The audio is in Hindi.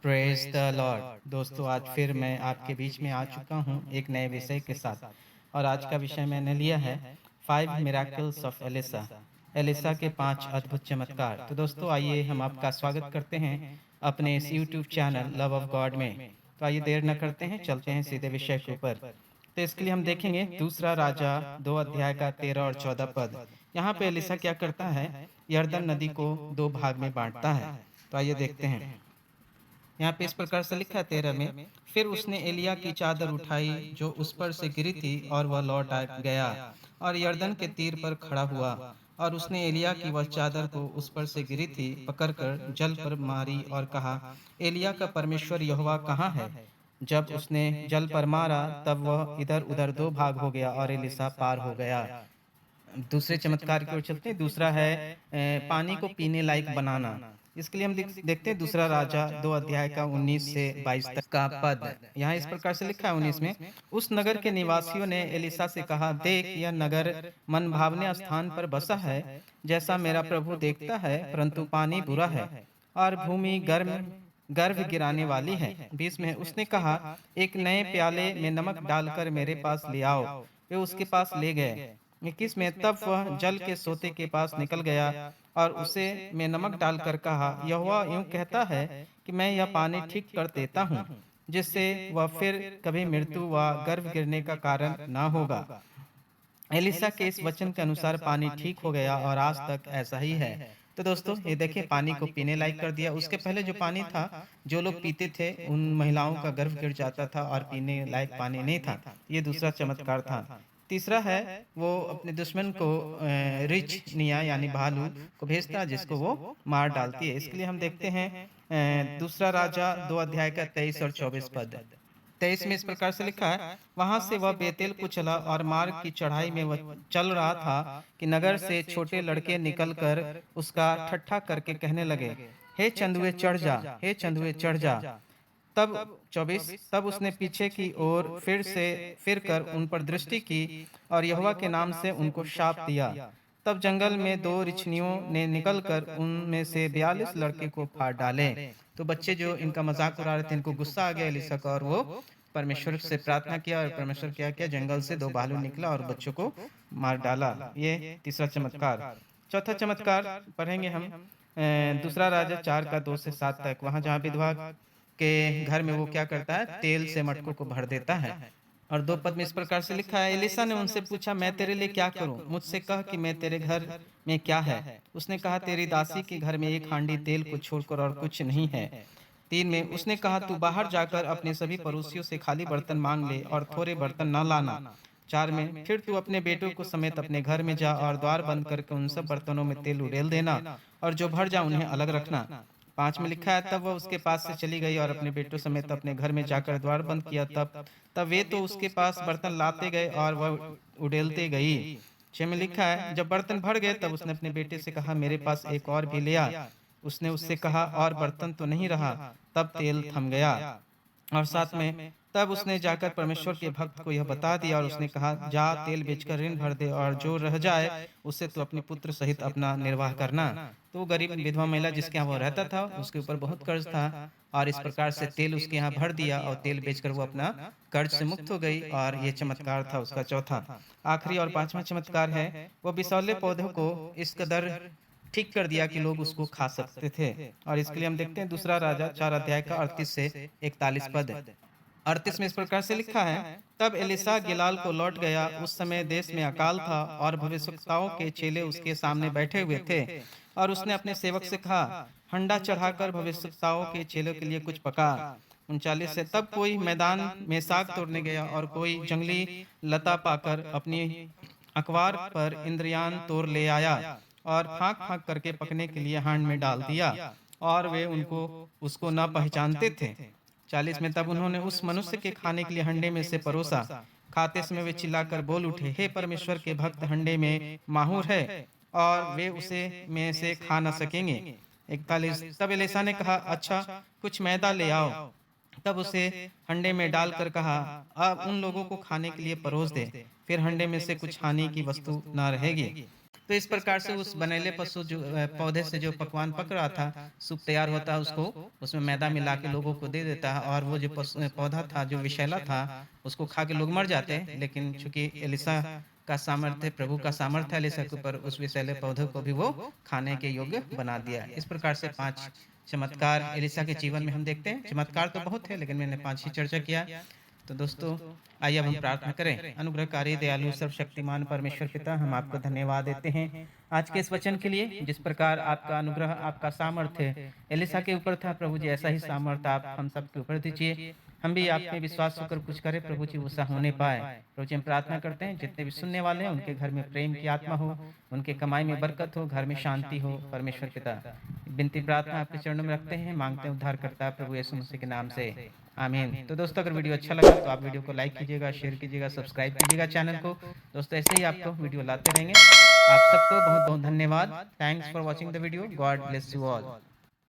Praise the Lord. दोस्तों, आज फिर मैं आपके बीच में आ चुका हूँ एक नए विषय के साथ। और आज का विषय मैंने लिया है 5 मिराकल्स ऑफ एलिसा। एलिसा के 5 अद्भुत चमत्कार। तो दोस्तों, आइए हम आपका स्वागत करते हैं अपने इस YouTube channel love of God में। तो आइए देर न करते हैं, चलते हैं सीधे विषय के ऊपर। तो इसके लिए हम देखेंगे दूसरा राजा 2 अध्याय का 13 और 14 पद। यहाँ पे एलिसा क्या करता है? यरदन नदी को 2 भाग में बांटता है। तो आइए देखते हैं। यहाँ पे इस प्रकार से लिखा है 13 में, फिर उसने एलिया की चादर उठाई जो उस पर से गिरी थी, और वह लौट आ गया और यरदन के तीर पर खड़ा हुआ। और उसने एलिया की वह चादर को उस पर से गिरी थी पकड़कर जल पर मारी और कहा, एलिया का परमेश्वर यहोवा कहाँ है? जब उसने जल पर मारा तब वह इधर उधर 2 भाग हो गया और एलिसा पार हो गया। दूसरे चमत्कार की ओर चलते हैं। दूसरा है पानी को पीने लायक बनाना। इसके लिए हम देखते हैं दूसरा राजा 2 अध्याय का 19 से 22 तक का पद। यहाँ इस प्रकार से लिखा है 19 में, उस नगर के निवासियों ने एलिसा से कहा, देख, यह नगर मन भावने स्थान पर बसा है, जैसा मेरा प्रभु देखता है, परंतु पानी बुरा है और भूमि गर्भ गिराने वाली है। 20 में उसने कहा, एक नए प्याले में नमक डालकर मेरे पास ले आओ। वे उसके पास ले गए। 21 में, तब वह जल के सोते के पास निकल गया और उसे में नमक डालकर कहा, यहोवा यूं कहता है कि मैं यह पानी ठीक कर देता हूँ, जिससे वह फिर कभी मृत्यु व गर्भ गिरने का कारण ना होगा। एलिसा के इस वचन के अनुसार पानी ठीक हो गया और आज तक ऐसा ही है। तो दोस्तों, ये देखिए, पानी को पीने लायक कर दिया। उसके पहले जो पानी था, जो लोग पीते थे उन महिलाओं का गर्भ गिर जाता था और पीने लायक पानी नहीं था। ये दूसरा चमत्कार था। तीसरा है, वो अपने दुश्मन को रिच निया यानी भालू को भेजता है, जिसको वो मार डालती है। इसके लिए हम देखते हैं दूसरा राजा 2 अध्याय का 23 और 24 पद। 23 में इस प्रकार से लिखा है, वहां से वह बेतेल को चला और मार्ग की चढ़ाई में वह चल रहा था कि नगर से छोटे लड़के निकलकर उसका ठट्ठा करके कहने लगे, हे चंदुए चढ़ जा, हे चंदुए चढ़ जा। तब 24, तब उसने पीछे की ओर फिर कर उन पर दृष्टि की और यहोवा के नाम से उनको शाप दिया। तब जंगल में 2 रिछनियों ने निकलकर उनमें से 42 लड़के को फाड़ डाले। तो बच्चे जो इनका मजाक उड़ा रहे थे, इनको गुस्सा आ गया एलिसा का, और वो परमेश्वर से प्रार्थना किया, और परमेश्वर क्या किया, जंगल से 2 भालू निकला और बच्चों को मार डाला। ये तीसरा चमत्कार। चौथा चमत्कार पढ़ेंगे हम दूसरा राजा 4 का 2 से 7 तक। वहां जहाँ विधवा के घर में वो क्या करता है, तेल से मटकों को भर देता है। और 2 पद में इस प्रकार से लिखा है, एलिसा ने उनसे पूछा, मैं तेरे लिए क्या करूं? मुझसे कह कि मैं तेरे घर में क्या है? उसने कहा, तेरी दासी के घर में 1 हांडी तेल को छोड़कर और कुछ नहीं है। 3 में उसने कहा, तू बाहर जाकर अपने सभी पड़ोसियों से खाली बर्तन मांग ले और थोड़े बर्तन न लाना। 4 में, फिर तू अपने बेटों को समेत अपने घर में जा और द्वार बंद करके उन सब बर्तनों में तेल उड़ेल देना, और जो भर जा उन्हें अलग रखना। 5 में लिखा है, तब वह उसके पास से चली गई और अपने बेटों समेत अपने घर में जाकर द्वार बंद किया। तब तब वे तो उसके पास बर्तन लाते गए और वह उड़ेलते गई। 6 में लिखा है, जब बर्तन भर गए तब उसने अपने बेटे से कहा, मेरे पास एक और भी ले आ। उसने उससे कहा, और बर्तन तो नहीं रहा। तब तेल थम गया। और 7 में, तब उसने जाकर परमेश्वर के भक्त को यह बता दिया और उसने कहा, जा तेल बेचकर ऋण भर दे, और जो रह जाए उससे तो अपने पुत्र सहित अपना निर्वाह करना। तो वो गरीब विधवा महिला जिसके यहाँ वो रहता था, उसके ऊपर बहुत कर्ज था, और इस प्रकार से तेल उसके यहाँ भर दिया और तेल बेचकर वो अपना कर्ज से मुक्त हो गई। और ये चमत्कार था उसका चौथा। आखिरी और 5वां चमत्कार है, वो बिसौले पौधों को इस कदर ठीक कर दिया कि लोग उसको खा सकते थे। और इसके लिए हम देखते हैं दूसरा राजा 4 अध्याय का 38 से 41 पद। 38 में इस प्रकार से लिखा है, तब एलिसा गिलाल को लौट गया। उस समय देश में अकाल था और भविष्यवक्ताओं के चेले उसके सामने बैठे हुए थे। और उसने अपने सेवक से कहा, हंडा चढ़ाकर भविष्यवक्ताओं के चेलों के लिए कुछ पका। 39 से, तब कोई मैदान में साग तोड़ने गया और कोई जंगली लता पाकर अपनी अखबार पर इंद्रियान तोड़ ले आया और फाँक फाँक करके पकने के लिए हांड में डाल दिया, और वे उनको उसको न पहचानते थे। 40 में, तब उन्होंने उस मनुष्य के खाने के लिए हंडे में से परोसा। खाते समय वे चिल्लाकर बोल उठे, हे परमेश्वर के भक्त, हंडे में माहूर है और वे उसे में से खा न सकेंगे। 41, तब एलिसा ने कहा, अच्छा, कुछ मैदा ले आओ। तब उसे हंडे में डालकर कहा, अब उन लोगों को खाने के लिए परोस दे, फिर हंडे में से कुछ हानि की वस्तु न रहेगी। तो इस प्रकार से उस बनेले पशु जो पौधे से जो पकवान पक रहा था, सूप तैयार होता है, उसको उसमें मैदा मिला के लोगों को दे देता है, और वो जो पौधा था जो विषैला था, उसको खा के लोग मर जाते हैं। लेकिन चूंकि एलिसा का सामर्थ्य, प्रभु का सामर्थ्य एलिसा के ऊपर, उस विषैले पौधे को भी वो खाने के योग्य बना दिया। इस प्रकार से 5 चमत्कार एलिसा के जीवन में हम देखते हैं। चमत्कार तो बहुत है, लेकिन मैंने 5 ही चर्चा किया। तो दोस्तों, आइए अब हम प्रार्थना करें। अनुग्रहकारी दयालु सर्वशक्तिमान परमेश्वर पिता, हम आपको धन्यवाद देते हैं आज के इस वचन के लिए। जिस प्रकार आपका अनुग्रह, आपका सामर्थ्य एलिसा के ऊपर था, प्रभु जी ऐसा ही सामर्थ्य आप हम सब के ऊपर दीजिए। हम भी आप में विश्वास होकर कुछ करें प्रभु जी, वैसा होने पाए। प्रभु जी हम प्रार्थना करते हैं जितने भी सुनने वाले हैं, उनके घर में प्रेम की आत्मा हो, उनके कमाई में बरकत हो, घर में शांति हो। परमेश्वर पिता, विनती प्रार्थना आपके चरणों में रखते हैं, मांगते हैं उद्धार करता प्रभु यीशु मसीह के नाम से, आमीन। तो दोस्तों, अगर वीडियो अच्छा लगा तो आप वीडियो को लाइक कीजिएगा, शेयर कीजिएगा, सब्सक्राइब कीजिएगा चैनल को। दोस्तों, ऐसे ही आपको वीडियो लाते रहेंगे। आप सबको बहुत बहुत धन्यवाद। Thanks for watching the video. God bless you all.